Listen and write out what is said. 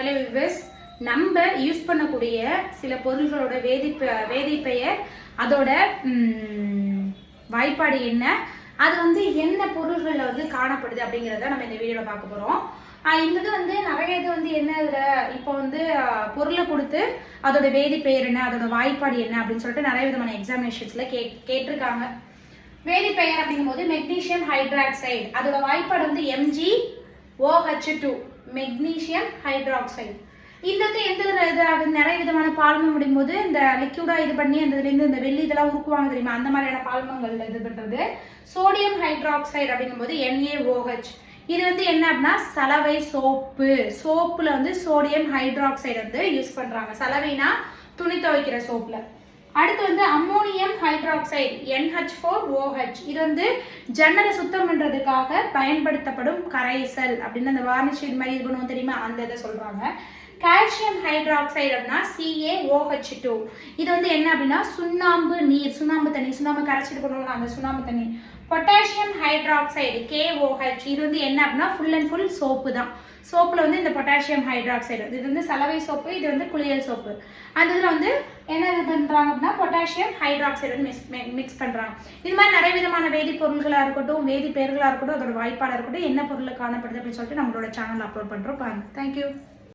Hello viewers, நம்ம use பண்ணக்கூடிய சில பொருள்களோட வேதிப்பெயர், அதோட வாய்ப்பாடு என்ன, அது என்ன பொருள்களில் காணப்படுது அப்படிங்கிறத நம்ம இந்த வீடியோவில் பார்க்க போகிறோம். இந்த நிறைய இது என்ன இதில் இப்போ பொருளை கொடுத்து அதோட வேதிப்பெயர் என்ன, அதோட வாய்ப்பாடு என்ன அப்படின்னு சொல்லிட்டு நிறைய விதமான எக்ஸாமினேஷன்ஸில் கேட்டிருக்காங்க. வேதிப்பெயர் அப்படிங்கும்போது மெக்னீசியம் ஹைட்ராக்சைடு, அதோட வாய்ப்பாடு MgOH2, மெக்னீசியம் ஹைட்ராக்சைடு. இந்த எந்த இதாகுது, நிறைய விதமான பால்மம் முடியும் போது இந்த லிக்யூடா இது பண்ணி அந்த இதுலேருந்து இந்த வெள்ளி இதெல்லாம் உருக்குவாங்க தெரியுமா, அந்த மாதிரியான பால்மங்கள் இது பண்றது. சோடியம் ஹைட்ராக்சைடு அப்படிங்கும்போது NaOH. இது என்ன அப்படின்னா சலவை சோப்புல சோடியம் ஹைட்ராக்சைடு யூஸ் பண்றாங்க. சலவைனா துணி துவைக்கிற சோப்புல. அடுத்து அம்மோனியம் ஹைட்ராக்சைடு NH4OH. இது ஜன்னலை சுத்தம் பண்றதுக்காக பயன்படுத்தப்படும் கரைசல் அப்படின்னு அந்த வார்னிஷ் இது மாதிரி இது பண்ணுவோம் தெரியுமா, அந்த இதை சொல்றாங்க. கால்சியம் ஹைட்ராக்சைடு அப்படின்னா CaOH2. இது என்ன அப்படின்னா சுண்ணாம்பு நீர், சுண்ணாம்பு தண்ணி, சுண்ணாம்பு கரைச்சிட்டு பண்ணுவோம்ல அந்த சுண்ணாம்பு தண்ணி. Potassium hydroxide KOH. இது என்ன அப்படின்னா ஃபுல் அண்ட் ஃபுல் சோப்பு தான். சோப்புல இந்த பொட்டாசியம் ஹைட்ராக்சைடு, இது சலவை சோப்பு, இது குளியல் சோப்பு. அந்த இதுல என்ன இது பண்றாங்க அப்படின்னா பொட்டாசியம் ஹைட்ராக்சைடு மிக்ஸ் பண்றாங்க. இது மாதிரி நிறைய விதமான வேதிப்பொருள்களா இருக்கட்டும், வேதி பெயர்களா இருக்கட்டும், அதோட வாய்ப்பாடா இருக்கட்டும், என்ன பொருள் காணப்படுது அப்படின்னு சொல்லிட்டு நம்மளோட சேனல் அப்லோட் பண்றோம் பாருங்க. தேங்க்யூ.